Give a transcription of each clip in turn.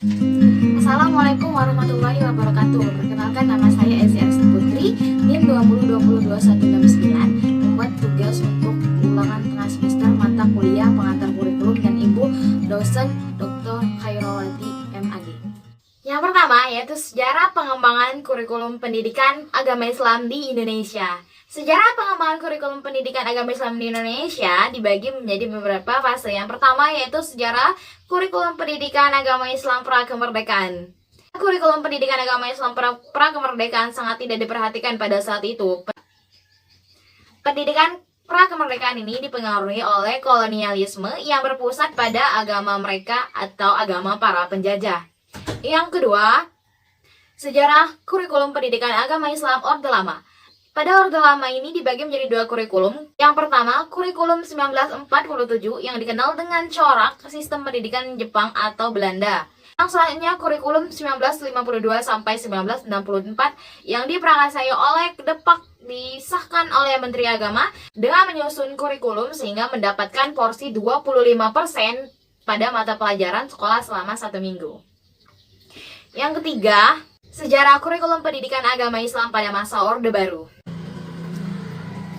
Assalamualaikum warahmatullahi wabarakatuh. Perkenalkan, nama saya Ezi Arsti Putri, NIM 20202169, membuat tugas untuk ulangan tengah semester mata kuliah pengantar kurikulum dan Ibu dosen Dr. Khairowati MAG. Yang pertama yaitu sejarah pengembangan kurikulum pendidikan agama Islam di Indonesia. Sejarah pengembangan kurikulum pendidikan agama Islam di Indonesia dibagi menjadi beberapa fase. Yang pertama yaitu sejarah kurikulum pendidikan agama Islam pra-kemerdekaan. Kurikulum pendidikan agama Islam pra-kemerdekaan sangat tidak diperhatikan pada saat itu. Pendidikan pra-kemerdekaan ini dipengaruhi oleh kolonialisme yang berpusat pada agama mereka atau agama para penjajah. Yang kedua, sejarah kurikulum pendidikan agama Islam Orde Lama. Pada Orde Lama ini dibagi menjadi dua kurikulum. Yang pertama, kurikulum 1947 yang dikenal dengan corak sistem pendidikan Jepang atau Belanda. Yang selanjutnya kurikulum 1952 sampai 1964 yang diprakarsai oleh Depak, disahkan oleh Menteri Agama dengan menyusun kurikulum sehingga mendapatkan porsi 25% pada mata pelajaran sekolah selama 1 minggu. Yang ketiga, sejarah kurikulum pendidikan agama Islam pada masa Orde Baru.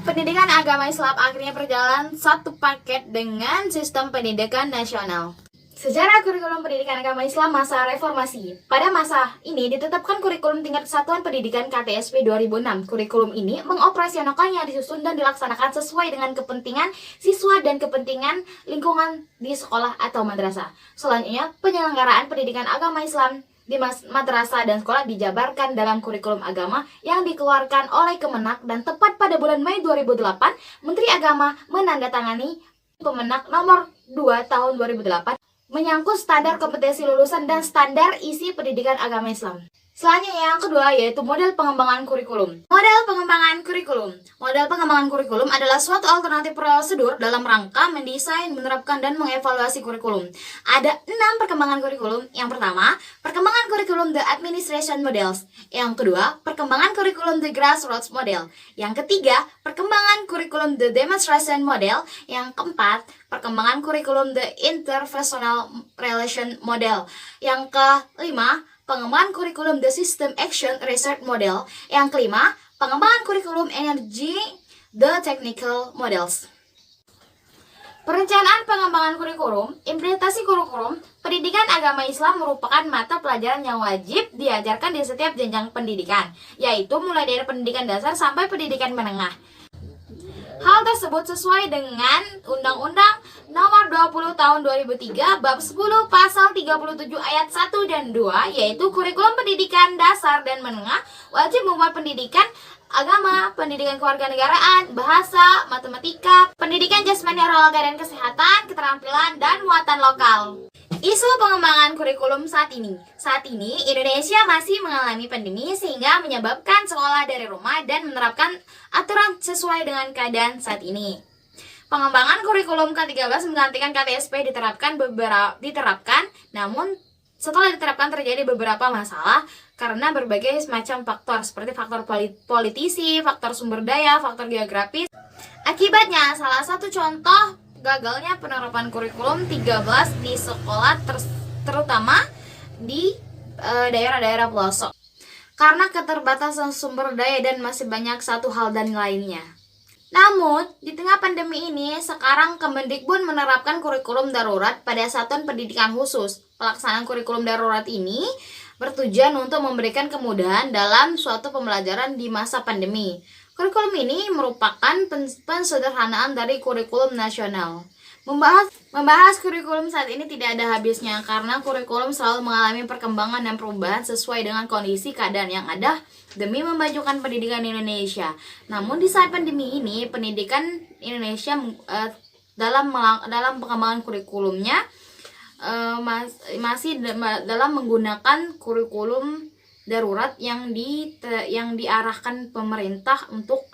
Pendidikan agama Islam akhirnya berjalan satu paket dengan sistem pendidikan nasional. Sejarah kurikulum pendidikan agama Islam masa reformasi. Pada masa ini ditetapkan kurikulum tingkat satuan pendidikan KTSP 2006. Kurikulum ini mengoperasionalkan yang disusun dan dilaksanakan sesuai dengan kepentingan siswa dan kepentingan lingkungan di sekolah atau madrasah. Selanjutnya, penyelenggaraan pendidikan agama Islam di madrasah dan sekolah dijabarkan dalam kurikulum agama yang dikeluarkan oleh Kemenak, dan tepat pada bulan Mei 2008, Menteri Agama menandatangani Kemenak nomor 2 tahun 2008 menyangkut standar kompetensi lulusan dan standar isi pendidikan agama Islam. Selanjutnya yang kedua yaitu model pengembangan kurikulum. Model pengembangan kurikulum. Model pengembangan kurikulum adalah suatu alternatif prosedur dalam rangka mendesain, menerapkan, dan mengevaluasi kurikulum. Ada 6 perkembangan kurikulum. Yang pertama, perkembangan kurikulum the administration models. Yang kedua, perkembangan kurikulum the grassroots model. Yang ketiga, perkembangan kurikulum the demonstration model. Yang keempat, perkembangan kurikulum the interpersonal relation model. Yang kelima, pengembangan kurikulum the system action research model. Yang kelima, pengembangan kurikulum energy the technical models. Perencanaan pengembangan kurikulum, implementasi kurikulum pendidikan agama Islam merupakan mata pelajaran yang wajib diajarkan di setiap jenjang pendidikan, yaitu mulai dari pendidikan dasar sampai pendidikan menengah. Hal tersebut sesuai dengan Undang-Undang Nomor 20 Tahun 2003 Bab 10 Pasal 37 Ayat 1 dan 2, yaitu kurikulum pendidikan dasar dan menengah wajib membuat pendidikan agama, pendidikan kewarganegaraan, bahasa, matematika, pendidikan jasmani, olahraga dan kesehatan, keterampilan, dan muatan lokal. Isu pengembangan kurikulum saat ini. Saat ini, Indonesia masih mengalami pandemi sehingga menyebabkan sekolah dari rumah dan menerapkan aturan sesuai dengan keadaan saat ini. Pengembangan kurikulum K13 menggantikan KTSP diterapkan, namun setelah diterapkan terjadi beberapa masalah karena berbagai semacam faktor seperti faktor politisi, faktor sumber daya, faktor geografis. Akibatnya, salah satu contoh gagalnya penerapan kurikulum 13 di sekolah terutama di daerah-daerah pelosok karena keterbatasan sumber daya dan masih banyak satu hal dan lainnya. Namun, di tengah pandemi ini, sekarang Kemendikbud menerapkan kurikulum darurat pada satuan pendidikan khusus. Pelaksanaan kurikulum darurat ini bertujuan untuk memberikan kemudahan dalam suatu pembelajaran di masa pandemi. Kurikulum ini merupakan pensederhanaan dari kurikulum nasional. Membahas kurikulum saat ini tidak ada habisnya karena kurikulum selalu mengalami perkembangan dan perubahan sesuai dengan kondisi keadaan yang ada demi memajukan pendidikan Indonesia. Namun di saat pandemi ini, pendidikan Indonesia dalam pengembangan kurikulumnya masih dalam menggunakan kurikulum darurat yang diarahkan pemerintah untuk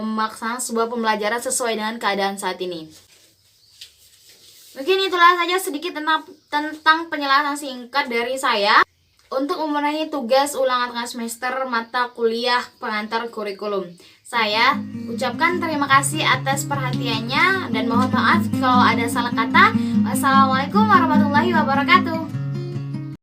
melaksanakan sebuah pembelajaran sesuai dengan keadaan saat ini. Mungkin itulah saja sedikit tentang penjelasan singkat dari saya untuk memenuhi tugas ulangan tengah semester mata kuliah pengantar kurikulum. Saya ucapkan terima kasih atas perhatiannya dan mohon maaf kalau ada salah kata. Wassalamualaikum warahmatullahi wabarakatuh.